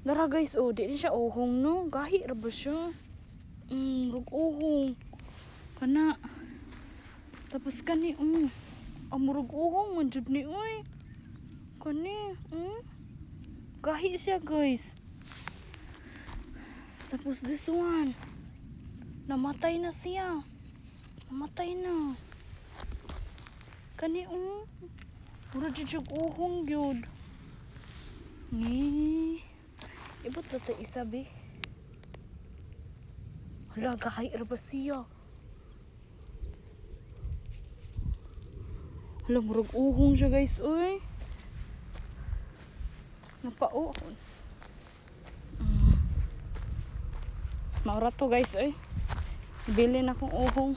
Dara guys, oh, di siya uhong no. Gahi ra ba siya? Rug uhong. Kana. Tapos kani, amurug uhong man jud ni oy. Kani, gahi siya guys. Tapos this one. Namatay na siya. Namatay na. Kani, mura jud siya uhong gyud. Ni. Ibot na ito isa, be. Hala, gahay ra ba siya? Hala, murag uhong siya, guys, uy. Napao. Maura to, guys, uy. Bilin akong uhong.